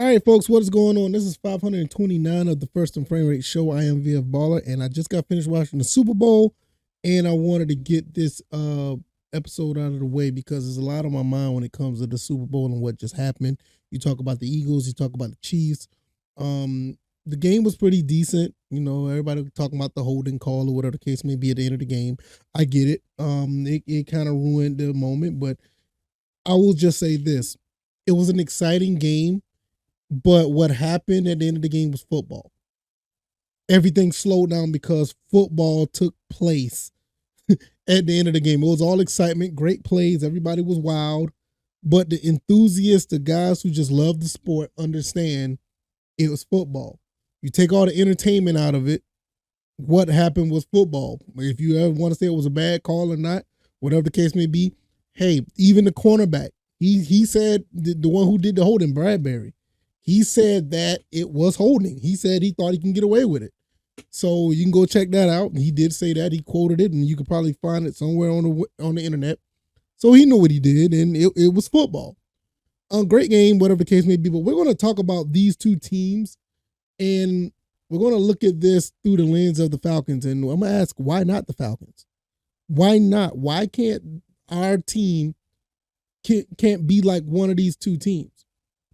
All right, folks, what is going on? This is 529 of the First and Frame Rate Show. I am VF Baller, and I just got finished watching the Super Bowl, and I wanted to get this episode out of the way because there's a lot on my mind when it comes to the Super Bowl and what just happened. You talk about the Eagles, you talk about the Chiefs. The game was pretty decent. You know, everybody talking about the holding call or whatever the case may be at the end of the game. I get it. It kind of ruined the moment, but I will just say this. It was an exciting game. But what happened at the end of the game was football. Everything slowed down because football took place at the end of the game. It was all excitement, great plays. Everybody was wild. But the enthusiasts, the guys who just love the sport, understand it was football. You take all the entertainment out of it. What happened was football. If you ever want to say it was a bad call or not, whatever the case may be, hey, even the cornerback, he said, the one who did the holding, Bradbury, he said that it was holding. He said he thought he can get away with it. So you can go check that out. He did say that. He quoted it, and you could probably find it somewhere on the internet. So he knew what he did, and it was football. A great game, whatever the case may be. But we're going to talk about these two teams, and we're going to look at this through the lens of the Falcons. And I'm going to ask, why not the Falcons? Why not? Why can't our team can't be like one of these two teams?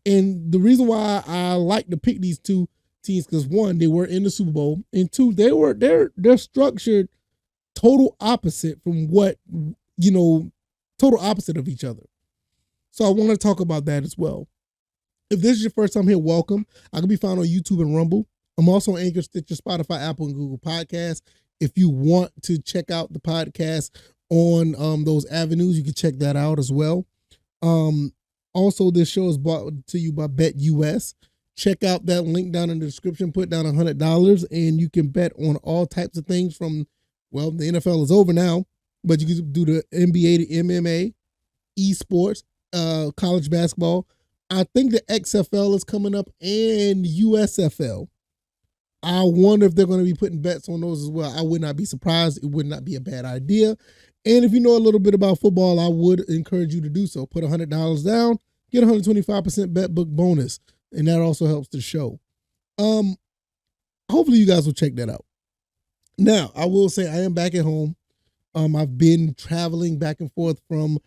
And the reason why I like to pick these two teams, because one, they were in the Super Bowl, and two, they're structured total opposite from what, total opposite of each other. So I want to talk about that as well. If this is your first time here, welcome. I can be found on YouTube and Rumble. I'm also on Anchor, Stitcher, Spotify, Apple, and Google Podcasts. If you want to check out the podcast on those avenues, you can check that out as well. Also, this show is brought to you by BetUS. Check out that link down in the description. Put down $100, and you can bet on all types of things from, well, the NFL is over now, but you can do the NBA, the MMA, esports, college basketball. I think the XFL is coming up and USFL. I wonder if they're going to be putting bets on those as well. I would not be surprised. It would not be a bad idea. And if you know a little bit about football, I would encourage you to do so. Put $100 down, get 125% bet book bonus, and that also helps the show. Hopefully you guys will check that out. Now, I will say I am back at home. I've been traveling back and forth from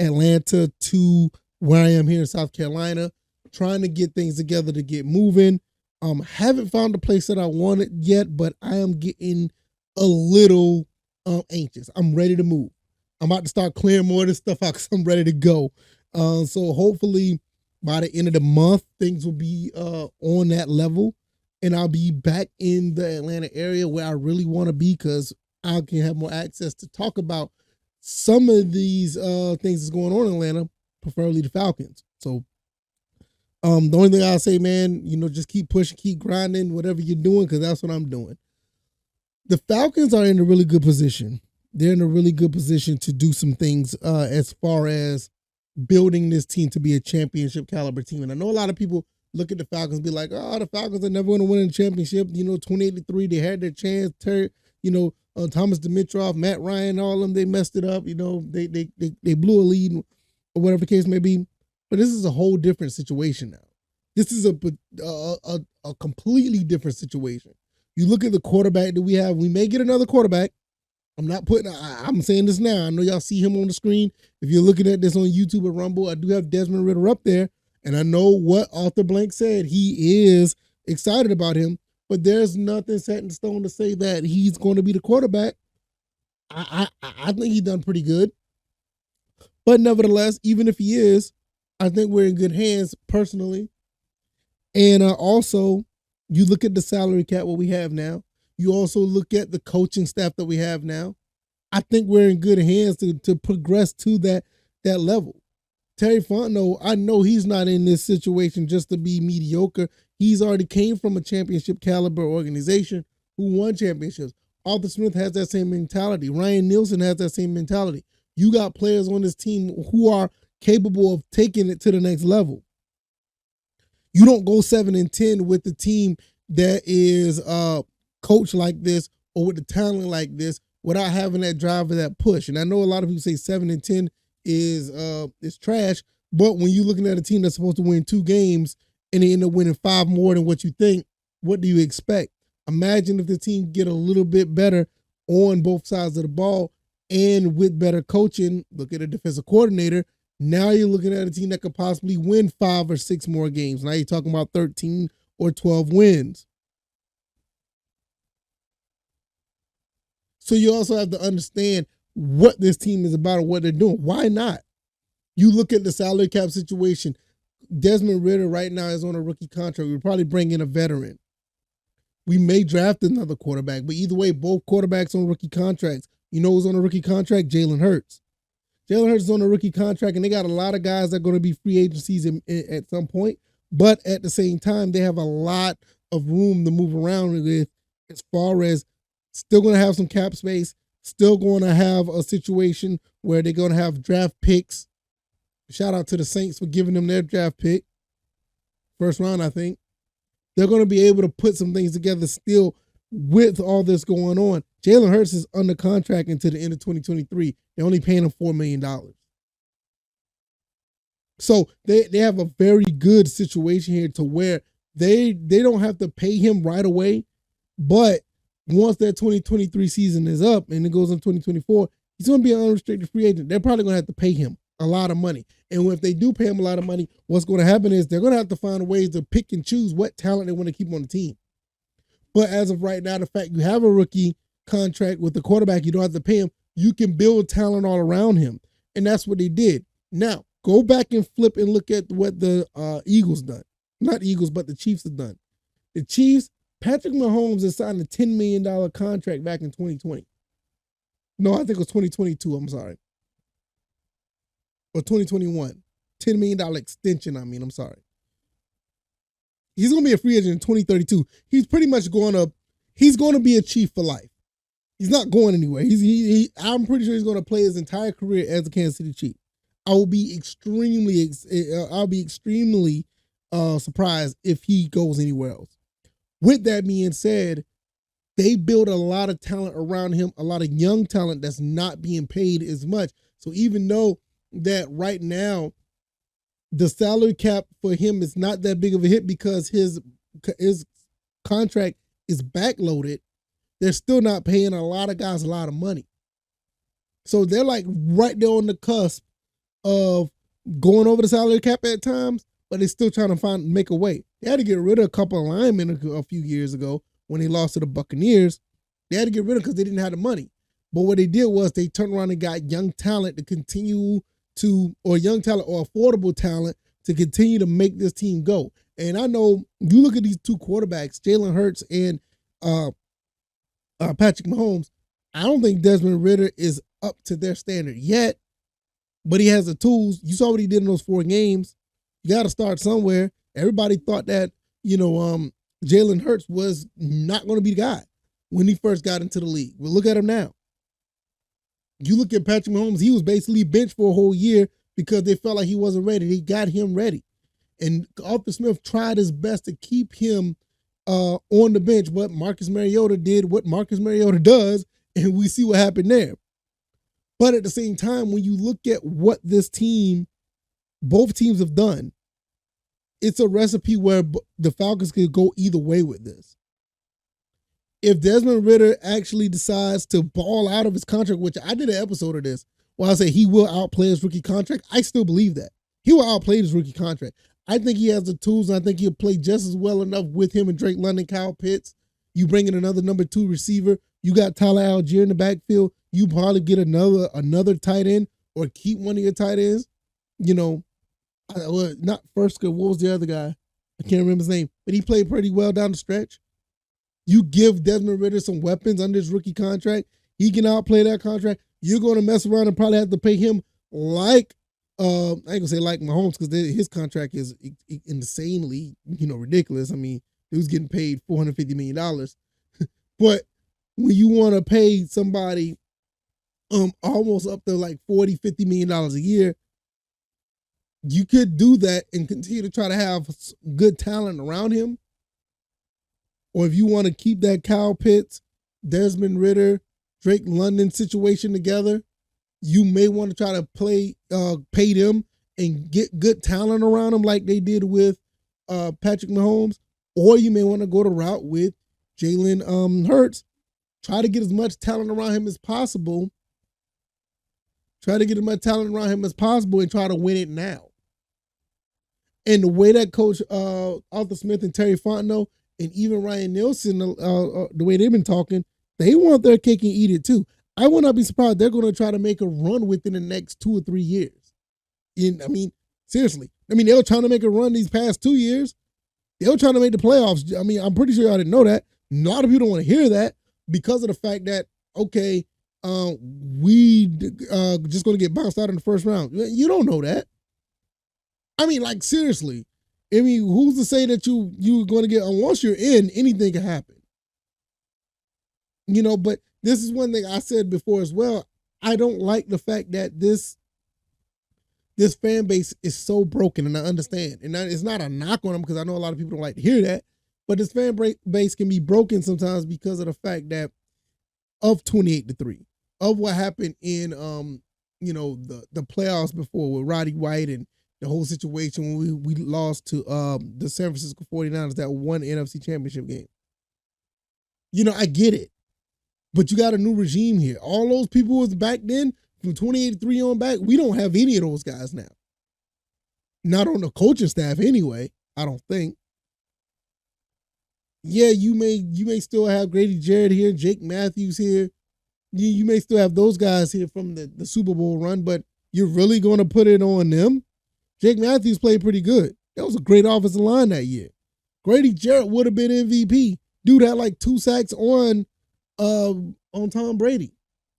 Atlanta to where I am here in South Carolina, trying to get things together to get moving. Haven't found the place that I wanted yet, but I am getting a little anxious. I'm ready to move. I'm about to start clearing more of this stuff out because I'm ready to go. So hopefully by the end of the month, things will be on that level, and I'll be back in the Atlanta area where I really want to be because I can have more access to talk about some of these things that's going on in Atlanta, preferably the Falcons. So the only thing I'll say, man, just keep pushing, keep grinding, whatever you're doing, because that's what I'm doing. The Falcons are in a really good position. They're in a really good position to do some things as far as building this team to be a championship caliber team. And I know a lot of people look at the Falcons and be like, oh, the Falcons are never going to win a championship. 2083, they had their chance. Thomas Dimitroff, Matt Ryan, all of them, they messed it up. They blew a lead or whatever the case may be. But this is a whole different situation now. This is a completely different situation. You look at the quarterback that we have. We may get another quarterback. I'm saying this now. I know y'all see him on the screen. If you're looking at this on YouTube or Rumble, I do have Desmond Ridder up there. And I know what Arthur Blank said. He is excited about him. But there's nothing set in stone to say that he's going to be the quarterback. I think he's done pretty good. But nevertheless, even if he is, I think we're in good hands personally. And also, you look at the salary cap, what we have now. You also look at the coaching staff that we have now. I think we're in good hands to progress to that level. Terry Fontenot, I know he's not in this situation just to be mediocre. He's already came from a championship caliber organization who won championships. Arthur Smith has that same mentality. Ryan Nielsen has that same mentality. You got players on this team who are capable of taking it to the next level. You don't go 7-10 with the team that is coached like this or with the talent like this without having that drive or that push. And I know a lot of people say 7-10 is trash, but when you're looking at a team that's supposed to win 2 games and they end up winning 5 more than what you think, what do you expect? Imagine if the team get a little bit better on both sides of the ball and with better coaching. Look at a defensive coordinator. Now you're looking at a team that could possibly win 5 or 6 more games. Now you're talking about 13 or 12 wins. So you also have to understand what this team is about and what they're doing. Why not? You look at the salary cap situation. Desmond Ridder right now is on a rookie contract. We'll probably bring in a veteran. We may draft another quarterback, but either way, both quarterbacks on rookie contracts. You know who's on a rookie contract? Jalen Hurts. Jalen Hurts is on a rookie contract, and they got a lot of guys that are going to be free agencies at some point. But at the same time, they have a lot of room to move around with as far as still going to have some cap space, still going to have a situation where they're going to have draft picks. Shout out to the Saints for giving them their draft pick. First round, I think. They're going to be able to put some things together still with all this going on. Jalen Hurts is under contract until the end of 2023. They're only paying him $4 million. So they have a very good situation here to where they don't have to pay him right away. But once that 2023 season is up and it goes in 2024, he's going to be an unrestricted free agent. They're probably going to have to pay him a lot of money. And if they do pay him a lot of money, what's going to happen is they're going to have to find ways to pick and choose what talent they want to keep on the team. But as of right now, the fact you have a rookie contract with the quarterback, you don't have to pay him, you can build talent all around him. And that's what they did. Now, go back and flip and look at what the Eagles done. Not Eagles, but the Chiefs have done. The Chiefs, Patrick Mahomes has signed a $10 million contract back in 2020. No, I think it was 2022, I'm sorry. Or 2021. $10 million extension, I'm sorry. He's going to be a free agent in 2032. He's pretty much he's going to be a Chief for life. He's not going anywhere. I'm pretty sure he's going to play his entire career as a Kansas City Chief. I'll be extremely surprised if he goes anywhere else. With that being said, they build a lot of talent around him, a lot of young talent that's not being paid as much. So even though that right now the salary cap for him is not that big of a hit because his contract is backloaded, they're still not paying a lot of guys a lot of money. So they're like right there on the cusp of going over the salary cap at times, but they're still trying to make a way. They had to get rid of a couple of linemen a few years ago when they lost to the Buccaneers. They had to get rid of because they didn't have the money. But what they did was they turned around and got young talent to continue to, or young talent or affordable talent to continue to make this team go. And I know you look at these two quarterbacks, Jalen Hurts and Patrick Mahomes. I don't think Desmond Ridder is up to their standard yet, but he has the tools. You saw what he did in those 4 games. You got to start somewhere. Everybody thought that, Jalen Hurts was not going to be the guy when he first got into the league. But look at him now. You look at Patrick Mahomes, he was basically benched for a whole year because they felt like he wasn't ready. They got him ready. And Arthur Smith tried his best to keep him on the bench, but Marcus Mariota did what Marcus Mariota does, and we see what happened there. But at the same time, when you look at what both teams have done, it's a recipe where the Falcons could go either way with this. If Desmond Ridder actually decides to ball out of his contract, which I did an episode of this, where I say he will outplay his rookie contract, I still believe that. He will outplay his rookie contract. I think he has the tools, and I think he'll play just as well enough with him and Drake London, Kyle Pitts. You bring in another number 2 receiver. You got Tyler Algier in the backfield. You probably get another tight end or keep one of your tight ends. Not Fursker. What was the other guy? I can't remember his name, but he played pretty well down the stretch. You give Desmond Ridder some weapons under his rookie contract. He can outplay that contract. You're going to mess around and probably have to pay him like, I ain't going to say like Mahomes because his contract is insanely, ridiculous. I mean, he was getting paid $450 million. But when you want to pay somebody almost up to like $40, $50 million a year, you could do that and continue to try to have good talent around him. Or if you want to keep that Kyle Pitts, Desmond Ridder, Drake London situation together, you may want to try to pay them and get good talent around them like they did with Patrick Mahomes, or you may want to go the route with Jalen Hurts. Try to get as much talent around him as possible. And try to win it now. And the way that Coach Arthur Smith and Terry Fontenot and even Ryan Nielsen, the way they've been talking, they want their cake and eat it too. I would not be surprised they're going to try to make a run within the next 2 or 3 years. Seriously. They were trying to make a run these past 2 years. They were trying to make the playoffs. I'm pretty sure y'all didn't know that. A lot of people don't want to hear that because of the fact that, okay, we just going to get bounced out in the first round. You don't know that. Seriously. Who's to say that you're going to get, once you're in, anything can happen. But this is one thing I said before as well. I don't like the fact that this fan base is so broken, and I understand. And it's not a knock on them because I know a lot of people don't like to hear that. But this fan base can be broken sometimes because of the fact that of 28-3, of what happened in the playoffs before with Roddy White and the whole situation when we lost to the San Francisco 49ers that won the NFC Championship game. I get it. But you got a new regime here. All those people who was back then, from 28-3 on back, we don't have any of those guys now. Not on the coaching staff anyway, I don't think. Yeah, you may still have Grady Jarrett here, Jake Matthews here. You may still have those guys here from the Super Bowl run, but you're really going to put it on them? Jake Matthews played pretty good. That was a great offensive line that year. Grady Jarrett would have been MVP. Dude had like 2 sacks on Tom Brady.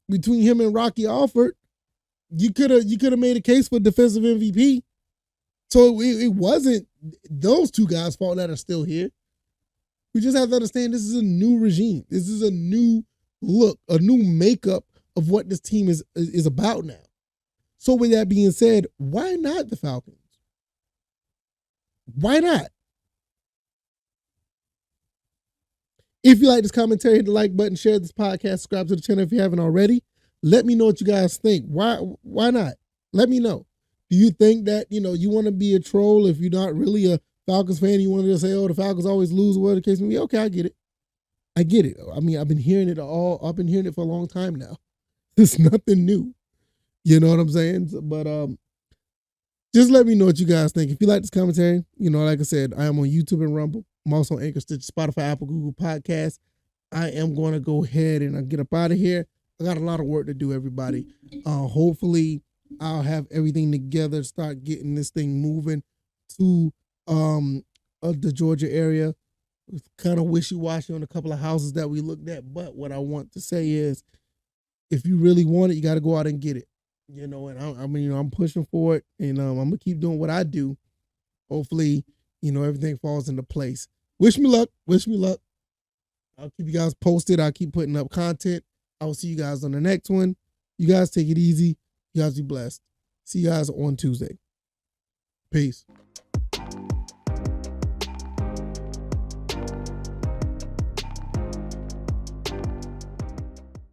Between him and Rocky Alford, you could have made a case for defensive MVP. So it wasn't those 2 guys' fault that are still here. We just have to understand this is a new regime. This is a new look, a new makeup of what this team is about now. So with that being said, why not the Falcons? Why not? If you like this commentary, hit the like button, share this podcast, subscribe to the channel if you haven't already. Let me know what you guys think. Why not? Let me know. Do you think that, you want to be a troll if you're not really a Falcons fan? You want to just say, oh, the Falcons always lose, whatever the case may be. Okay, I get it. I've been hearing it for a long time now. It's nothing new. You know what I'm saying? But just let me know what you guys think. If you like this commentary, like I said, I am on YouTube and Rumble. I'm also on Anchor, Stitch, Spotify, Apple, Google Podcasts. I am going to go ahead and get up out of here. I got a lot of work to do, everybody. Hopefully, I'll have everything together, start getting this thing moving to the Georgia area. It's kind of wishy-washy on a couple of houses that we looked at. But what I want to say is, if you really want it, you got to go out and get it. And I'm pushing for it, and I'm going to keep doing what I do. Hopefully, everything falls into place. Wish me luck. I'll keep you guys posted. I'll keep putting up content. I will see you guys on the next one. You guys take it easy. You guys be blessed. See you guys on Tuesday. Peace.